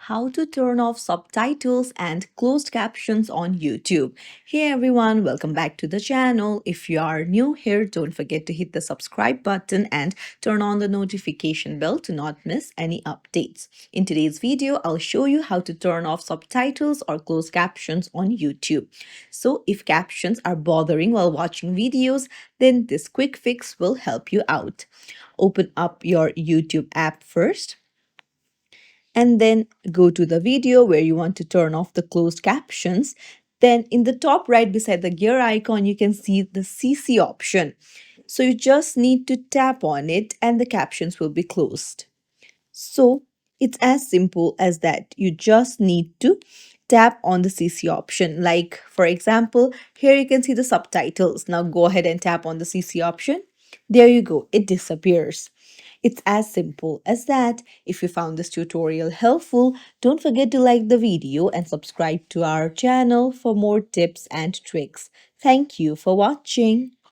how to turn off subtitles and closed captions on YouTube. Hey everyone, welcome back to the channel. If you are new here, don't forget to hit the subscribe button and turn on the notification bell to not miss any updates. In today's video, I'll show you how to turn off subtitles or closed captions on YouTube. So if captions are bothering while watching videos, then this quick fix will help you out. Open up your YouTube app first and then go to the video where you want to turn off the closed captions. Then in the top right beside the gear icon, you can see the CC option. So you just need to tap on it and the captions will be closed. So it's as simple as that. You just need to tap on the CC option. Like for example, here you can see the subtitles. Now go ahead and tap on the CC option. There you go, it disappears. It's as simple as that. If you found this tutorial helpful, don't forget to like the video and subscribe to our channel for more tips and tricks. Thank you for watching.